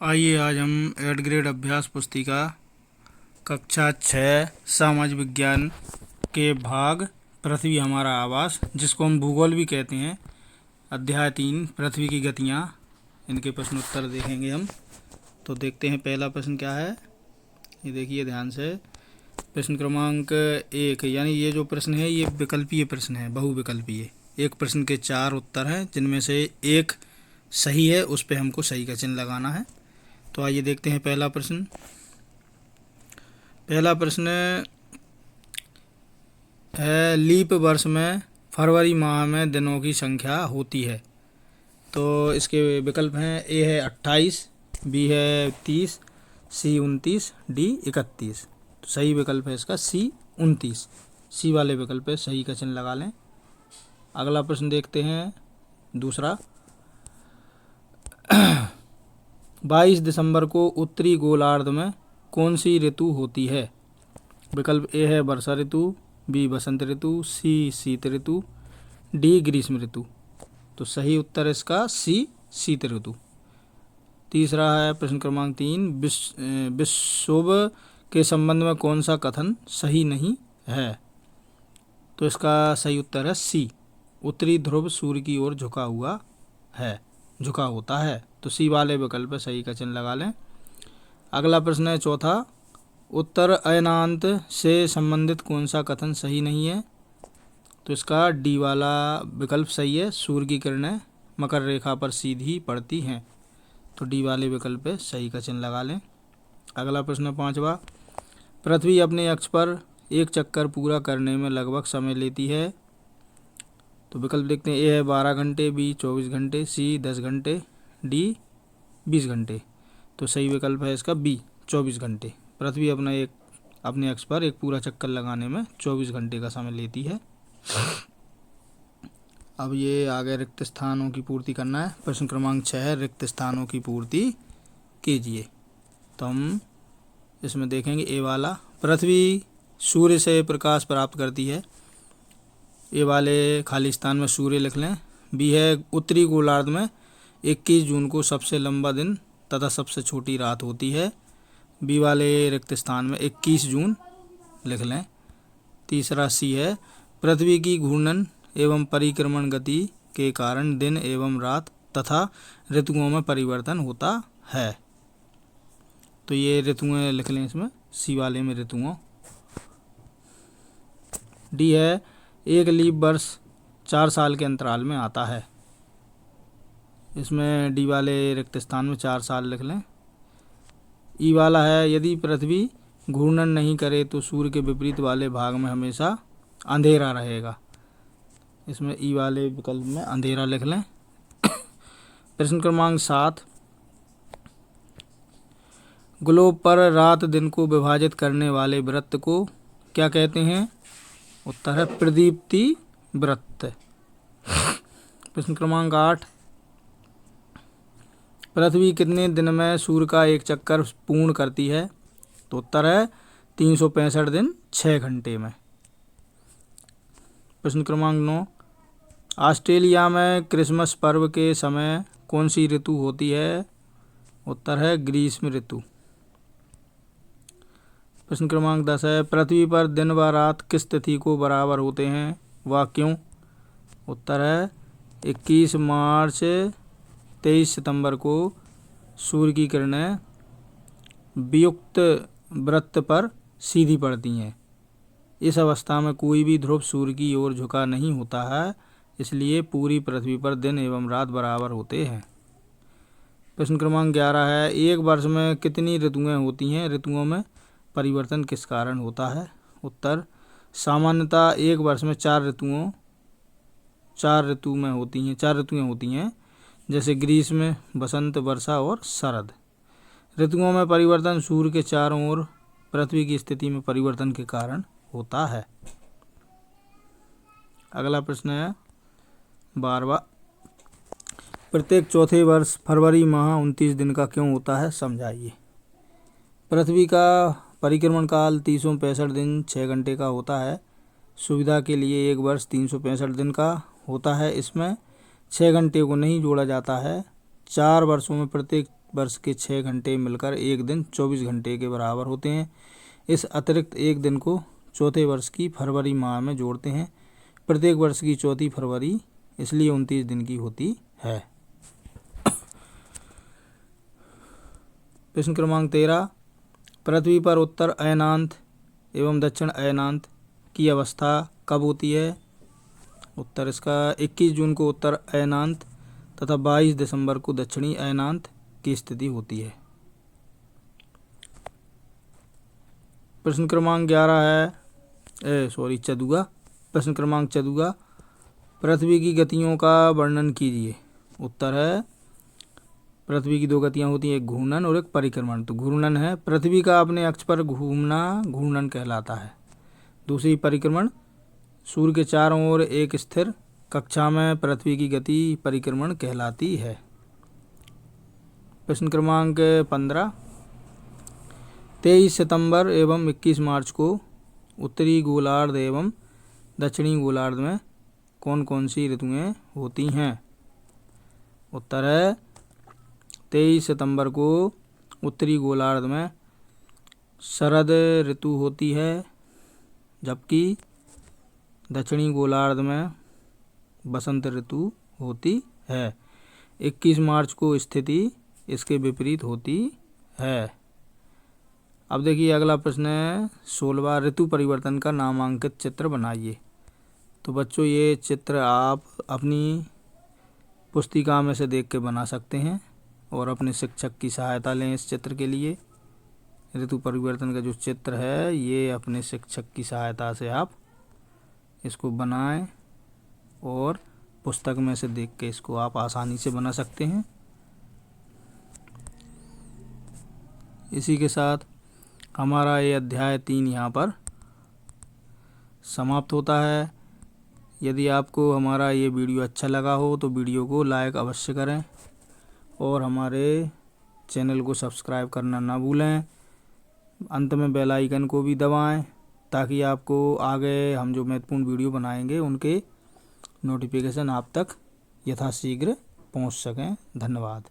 आइए आज हम 8 ग्रेड अभ्यास पुस्तिका कक्षा 6 सामाजिक विज्ञान के भाग पृथ्वी हमारा आवास, जिसको हम भूगोल भी कहते हैं, अध्याय 3 पृथ्वी की गतियाँ, इनके प्रश्न उत्तर देखेंगे हम। तो देखते हैं पहला प्रश्न क्या है। ये देखिए ध्यान से, प्रश्न क्रमांक 1, यानी ये जो प्रश्न है ये विकल्पीय प्रश्न है, बहुविकल्पीय। एक प्रश्न के 4 उत्तर हैं, जिनमें से एक सही है, उस पे हमको सही का चिन्ह लगाना है। तो आइए देखते हैं पहला प्रश्न। पहला प्रश्न है, लीप वर्ष में फरवरी माह में दिनों की संख्या होती है। तो इसके विकल्प हैं, ए है 28, बी है 30, सी 29, डी 31। तो सही विकल्प है इसका सी 29। सी वाले विकल्प पे सही का चिन्ह लगा लें। अगला प्रश्न देखते हैं दूसरा। 22 दिसंबर को उत्तरी गोलार्ध में कौन सी ऋतु होती है। विकल्प ए है वर्षा ऋतु, बी बसंत ऋतु, सी शीत ऋतु, डी ग्रीष्म ऋतु। तो सही उत्तर इसका सी शीत ऋतु। तीसरा है प्रश्न क्रमांक 3, विषुव के संबंध में कौन सा कथन सही नहीं है। तो इसका सही उत्तर है सी, उत्तरी ध्रुव सूर्य की ओर झुका होता है। तो सी वाले विकल्प पे सही का चिन्ह लगा लें। अगला प्रश्न है चौथा, उत्तर अयनांत से संबंधित कौन सा कथन सही नहीं है। तो इसका डी वाला विकल्प सही है, सूर्य की किरणें मकर रेखा पर सीधी पड़ती हैं। तो डी वाले विकल्प पे सही का चिन्ह लगा लें। अगला प्रश्न पांचवा, पृथ्वी अपने अक्ष पर एक चक्कर पूरा करने में लगभग समय लेती है। तो विकल्प देखते हैं, ए है 12 घंटे, बी 24 घंटे, सी 10 घंटे, डी 20 घंटे। तो सही विकल्प है इसका बी 24 घंटे। पृथ्वी अपने अक्ष पर एक पूरा चक्कर लगाने में 24 घंटे का समय लेती है। अब ये आगे रिक्त स्थानों की पूर्ति करना है। प्रश्न क्रमांक 6, रिक्त स्थानों की पूर्ति कीजिए। तो हम इसमें देखेंगे ए वाला, पृथ्वी सूर्य से प्रकाश प्राप्त करती है। ए वाले खाली स्थान में सूर्य लिख लें। बी है उत्तरी गोलार्ध में 21 जून को सबसे लंबा दिन तथा सबसे छोटी रात होती है। बी वाले रिक्त स्थान में 21 जून लिख लें। तीसरा सी है, पृथ्वी की घूर्णन एवं परिक्रमण गति के कारण दिन एवं रात तथा ऋतुओं में परिवर्तन होता है। तो ये ऋतुएं लिख लें इसमें, सी वाले में ऋतुओं। डी है, एक लीप वर्ष 4 साल के अंतराल में आता है। इसमें डी वाले रिक्त स्थान में 4 साल लिख लें। ई वाला है, यदि पृथ्वी घूर्णन नहीं करे तो सूर्य के विपरीत वाले भाग में हमेशा अंधेरा रहेगा। इसमें ई वाले विकल्प में अंधेरा लिख लें। प्रश्न क्रमांक 7, ग्लोब पर रात दिन को विभाजित करने वाले वृत्त को क्या कहते हैं। उत्तर है प्रदीप्ति वृत्त। प्रश्न क्रमांक 8, पृथ्वी कितने दिन में सूर्य का एक चक्कर पूर्ण करती है। तो उत्तर है 365 दिन 6 घंटे में। प्रश्न क्रमांक 9, ऑस्ट्रेलिया में क्रिसमस पर्व के समय कौन सी ऋतु होती है। उत्तर है ग्रीष्म ऋतु। प्रश्न क्रमांक 10 है, पृथ्वी पर दिन व रात किस तिथि को बराबर होते हैं, वह क्यों। उत्तर है 21 मार्च 23 सितंबर को सूर्य की किरणें वियुक्त वृत्त पर सीधी पड़ती हैं। इस अवस्था में कोई भी ध्रुव सूर्य की ओर झुका नहीं होता है, इसलिए पूरी पृथ्वी पर दिन एवं रात बराबर होते हैं। प्रश्न क्रमांक 11 है, एक वर्ष में कितनी ऋतुएं होती हैं, ऋतुओं में परिवर्तन किस कारण होता है। उत्तर, सामान्यतः एक वर्ष में 4 ऋतुएं होती हैं, जैसे ग्रीष्म, बसंत, वर्षा और शरद। ऋतुओं में परिवर्तन सूर्य के चारों ओर पृथ्वी की स्थिति में परिवर्तन के कारण होता है। अगला प्रश्न है 12वां, प्रत्येक चौथे वर्ष फरवरी माह 29 दिन का क्यों होता है, समझाइए। पृथ्वी का परिक्रमण काल 365 दिन 6 घंटे का होता है। सुविधा के लिए एक वर्ष 365 दिन का होता है, इसमें 6 घंटे को नहीं जोड़ा जाता है। 4 वर्षों में प्रत्येक वर्ष के 6 घंटे मिलकर एक दिन 24 घंटे के बराबर होते हैं। इस अतिरिक्त एक दिन को चौथे वर्ष की फरवरी माह में जोड़ते हैं। प्रत्येक वर्ष की चौथी फरवरी इसलिए 29 दिन की होती है। प्रश्न क्रमांक 13, पृथ्वी पर उत्तर अयनांत एवं दक्षिण अयनांत की अवस्था कब होती है? उत्तर इसका 21 जून को उत्तर अयनांत तथा 22 दिसंबर को दक्षिणी अयनांत की स्थिति होती है। प्रश्न क्रमांक 11 है चौदह। प्रश्न क्रमांक 14, पृथ्वी की गतियों का वर्णन कीजिए। उत्तर है पृथ्वी की 2 गतियाँ होती हैं, एक घूर्णन और एक परिक्रमण। तो घूर्णन है, पृथ्वी का अपने अक्ष पर घूमना घूर्णन कहलाता है। दूसरी परिक्रमण, सूर्य के चारों ओर एक स्थिर कक्षा में पृथ्वी की गति परिक्रमण कहलाती है। प्रश्न क्रमांक 15, 23 सितंबर एवं 21 मार्च को उत्तरी गोलार्ध एवं दक्षिणी गोलार्ध में कौन कौन सी ऋतुएं होती हैं? उत्तर है 23 सितंबर को उत्तरी गोलार्ध में शरद ऋतु होती है, जबकि दक्षिणी गोलार्ध में बसंत ऋतु होती है। 21 मार्च को स्थिति इसके विपरीत होती है। अब देखिए अगला प्रश्न है 16, ऋतु परिवर्तन का नामांकित चित्र बनाइए। तो बच्चों ये चित्र आप अपनी पुस्तिका में से देख के बना सकते हैं और अपने शिक्षक की सहायता लें इस चित्र के लिए। ऋतु परिवर्तन का जो चित्र है ये अपने शिक्षक की सहायता से आप इसको बनाएं और पुस्तक में से देख के इसको आप आसानी से बना सकते हैं। इसी के साथ हमारा ये अध्याय 3 यहाँ पर समाप्त होता है। यदि आपको हमारा ये वीडियो अच्छा लगा हो तो वीडियो को लाइक अवश्य करें और हमारे चैनल को सब्सक्राइब करना ना भूलें। अंत में बेल आइकन को भी दबाएं ताकि आपको आगे हम जो महत्वपूर्ण वीडियो बनाएंगे उनके नोटिफिकेशन आप तक यथाशीघ्र पहुंच सकें। धन्यवाद।